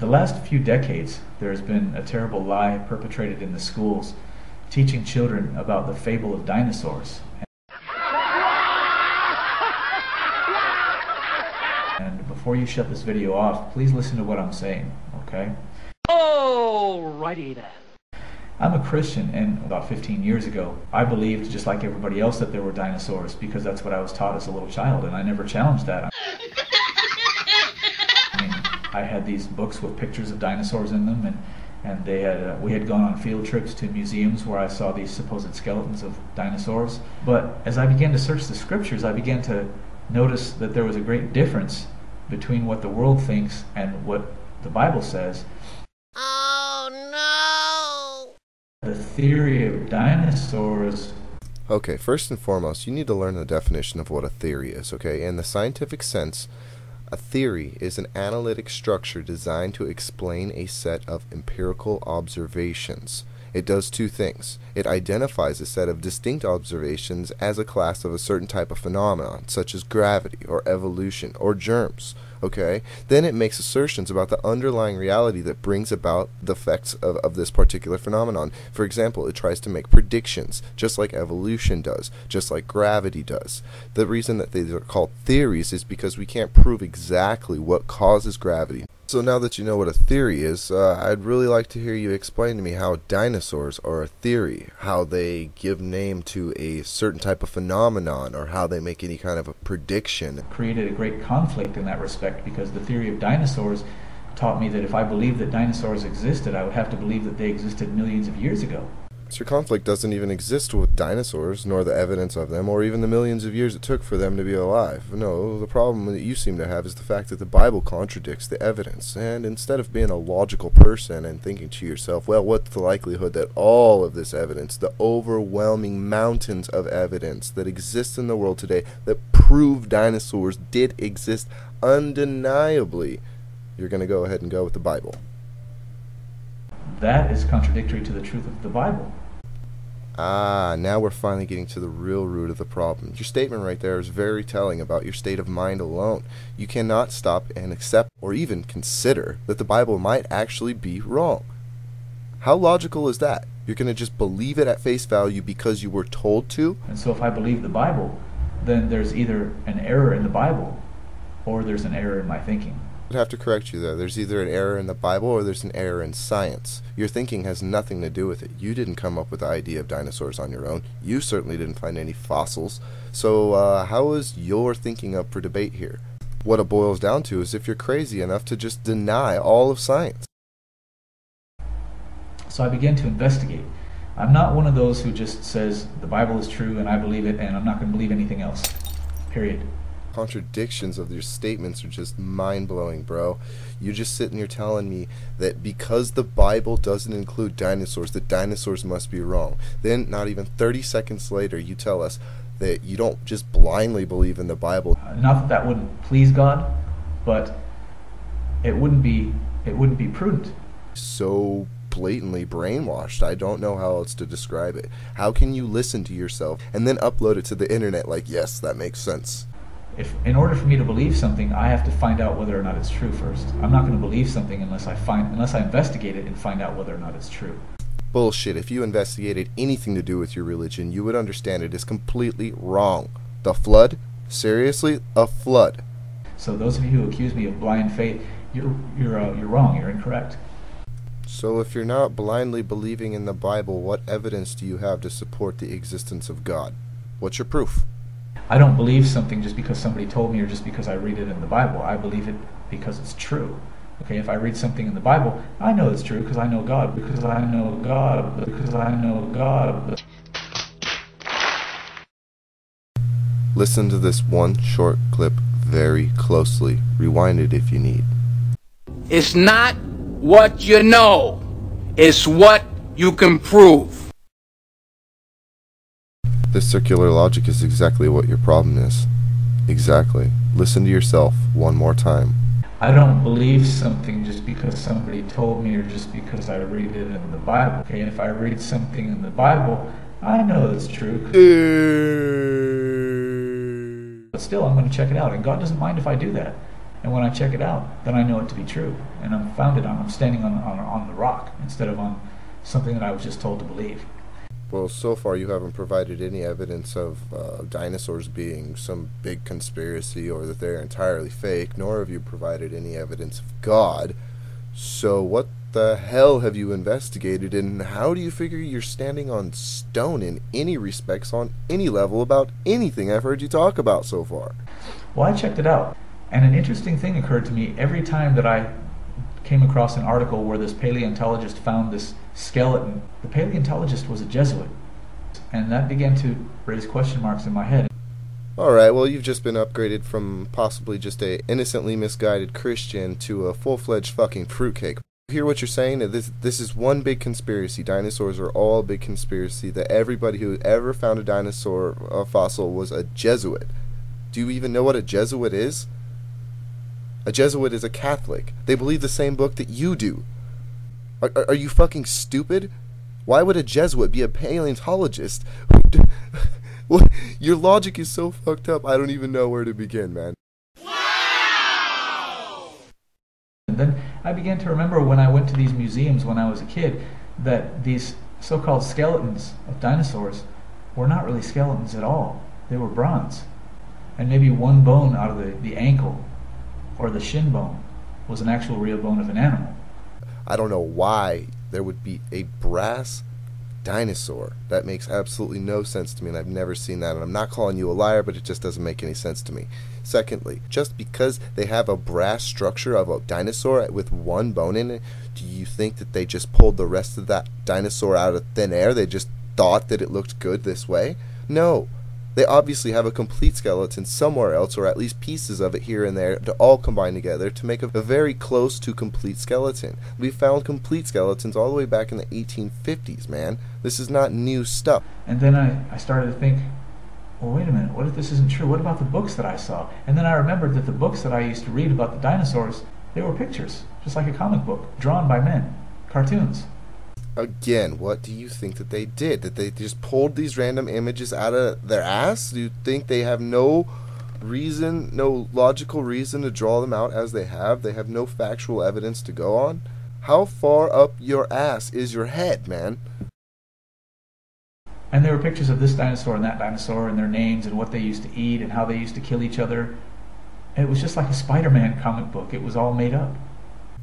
The last few decades, there has been a terrible lie perpetrated in the schools, teaching children about the fable of dinosaurs. And before you shut this video off, please listen to what I'm saying, okay? Alrighty then. I'm a Christian, and about 15 years ago, I believed, just like everybody else, that there were dinosaurs, because that's what I was taught as a little child, and I never challenged that. I had these books with pictures of dinosaurs in them, and they had we had gone on field trips to museums where I saw these supposed skeletons of dinosaurs. But as I began to search the scriptures, I began to notice that there was a great difference between what the world thinks and what the Bible says. Oh no! The theory of dinosaurs. Okay, first and foremost, you need to learn the definition of what a theory is, okay? In the scientific sense, a theory is an analytic structure designed to explain a set of empirical observations. It does two things. It identifies a set of distinct observations as a class of a certain type of phenomenon, such as gravity, or evolution, or germs. Okay? Then it makes assertions about the underlying reality that brings about the effects of this particular phenomenon. For example, it tries to make predictions, just like evolution does, just like gravity does. The reason that they are called theories is because we can't prove exactly what causes gravity. So now that you know what a theory is, I'd really like to hear you explain to me how dinosaurs are a theory, how they give name to a certain type of phenomenon, or how they make any kind of a prediction. Created a great conflict in that respect, because the theory of dinosaurs taught me that if I believed that dinosaurs existed, I would have to believe that they existed millions of years ago. So your conflict doesn't even exist with dinosaurs, nor the evidence of them, or even the millions of years it took for them to be alive. No, the problem that you seem to have is the fact that the Bible contradicts the evidence. And instead of being a logical person and thinking to yourself, well, what's the likelihood that all of this evidence, the overwhelming mountains of evidence that exist in the world today that prove dinosaurs did exist undeniably, you're going to go ahead and go with the Bible? That is contradictory to the truth of the Bible. Ah, now we're finally getting to the real root of the problem. Your statement right there is very telling about your state of mind alone. You cannot stop and accept or even consider that the Bible might actually be wrong. How logical is that? You're going to just believe it at face value because you were told to? And so if I believe the Bible, then there's either an error in the Bible or there's an error in my thinking. I'd have to correct you there. There's either an error in the Bible or there's an error in science. Your thinking has nothing to do with it. You didn't come up with the idea of dinosaurs on your own. You certainly didn't find any fossils. So how is your thinking up for debate here? What it boils down to is if you're crazy enough to just deny all of science. So I began to investigate. I'm not one of those who just says the Bible is true and I believe it and I'm not going to believe anything else. Period. Contradictions of your statements are just mind-blowing, bro. You're just sitting here telling me that because the Bible doesn't include dinosaurs, that dinosaurs must be wrong. Then, not even 30 seconds later, you tell us that you don't just blindly believe in the Bible. Not that that wouldn't please God, but it wouldn't be prudent. So blatantly brainwashed. I don't know how else to describe it. How can you listen to yourself and then upload it to the internet like, yes, that makes sense? If, in order for me to believe something, I have to find out whether or not it's true first. I'm not going to believe something unless I investigate it and find out whether or not it's true. Bullshit. If you investigated anything to do with your religion, you would understand it is completely wrong. The flood? Seriously? A flood. So those of you who accuse me of blind faith, you're wrong. You're incorrect. So if you're not blindly believing in the Bible, what evidence do you have to support the existence of God? What's your proof? I don't believe something just because somebody told me or just because I read it in the Bible. I believe it because it's true. Okay, if I read something in the Bible, I know it's true because I know God, because I know God, because I know God. Listen to this one short clip very closely. Rewind it if you need. It's not what you know, it's what you can prove. This circular logic is exactly what your problem is. Exactly. Listen to yourself one more time. I don't believe something just because somebody told me or just because I read it in the Bible. Okay, if I read something in the Bible, I know it's true. But still, I'm going to check it out, and God doesn't mind if I do that. And when I check it out, then I know it to be true. And I'm standing on the rock instead of on something that I was just told to believe. Well, so far you haven't provided any evidence of dinosaurs being some big conspiracy or that they're entirely fake, nor have you provided any evidence of God. So what the hell have you investigated, and how do you figure you're standing on stone in any respects on any level about anything I've heard you talk about so far? Well, I checked it out, and an interesting thing occurred to me every time that I came across an article where this paleontologist found this skeleton. The paleontologist was a Jesuit, and that began to raise question marks in my head. Alright, well, you've just been upgraded from possibly just a innocently misguided Christian to a full-fledged fucking fruitcake. You hear what you're saying? This is one big conspiracy. Dinosaurs are all a big conspiracy. That everybody who ever found a dinosaur fossil was a Jesuit. Do you even know what a Jesuit is? A Jesuit is a Catholic. They believe the same book that you do. Are you fucking stupid? Why would a Jesuit be a paleontologist? What? Your logic is so fucked up, I don't even know where to begin, man. And then I began to remember when I went to these museums when I was a kid that these so-called skeletons of dinosaurs were not really skeletons at all. They were bronze. And maybe one bone out of the ankle or the shin bone was an actual real bone of an animal. I don't know why there would be a brass dinosaur. That makes absolutely no sense to me, and I've never seen that, and I'm not calling you a liar, but it just doesn't make any sense to me. Secondly, just because they have a brass structure of a dinosaur with one bone in it, do you think that they just pulled the rest of that dinosaur out of thin air? They just thought that it looked good this way? No. They obviously have a complete skeleton somewhere else, or at least pieces of it here and there, to all combine together to make a very close to complete skeleton. We found complete skeletons all the way back in the 1850s, man. This is not new stuff. And then I started to think, well, wait a minute, what if this isn't true? What about the books that I saw? And then I remembered that the books that I used to read about the dinosaurs, they were pictures, just like a comic book, drawn by men, cartoons. Again, what do you think that they did? That they just pulled these random images out of their ass? Do you think they have no reason, no logical reason to draw them out as they have? They have no factual evidence to go on? How far up your ass is your head, man? And there were pictures of this dinosaur and that dinosaur and their names and what they used to eat and how they used to kill each other. It was just like a Spider-Man comic book. It was all made up.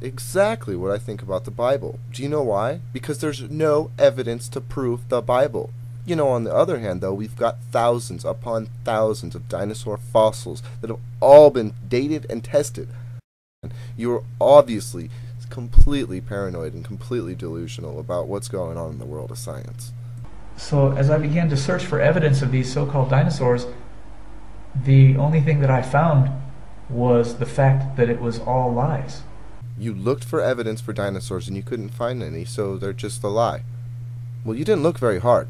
Exactly what I think about the Bible. Do you know why? Because there's no evidence to prove the Bible. You know, on the other hand, though, we've got thousands upon thousands of dinosaur fossils that have all been dated and tested. You're obviously completely paranoid and completely delusional about what's going on in the world of science. So as I began to search for evidence of these so-called dinosaurs, the only thing that I found was the fact that it was all lies. You looked for evidence for dinosaurs and you couldn't find any, so they're just a lie. Well, you didn't look very hard.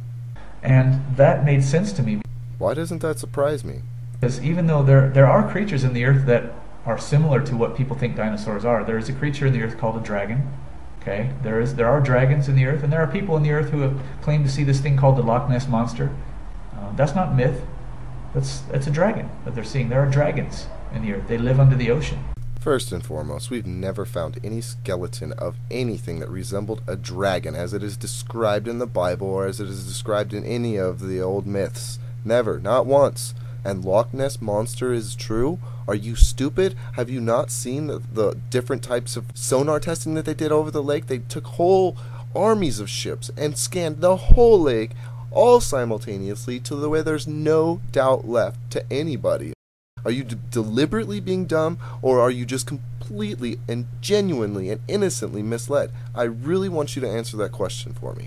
And that made sense to me. Why doesn't that surprise me? Because even though there are creatures in the earth that are similar to what people think dinosaurs are, there is a creature in the earth called a dragon. Okay, there are dragons in the earth, and there are people in the earth who have claimed to see this thing called the Loch Ness Monster. That's not myth. That's a dragon that they're seeing. There are dragons in the earth. They live under the ocean. First and foremost, we've never found any skeleton of anything that resembled a dragon as it is described in the Bible or as it is described in any of the old myths. Never, not once. And Loch Ness Monster is true? Are you stupid? Have you not seen the different types of sonar testing that they did over the lake? They took whole armies of ships and scanned the whole lake all simultaneously to the way there's no doubt left to anybody. Are you deliberately being dumb, or are you just completely and genuinely and innocently misled? I really want you to answer that question for me.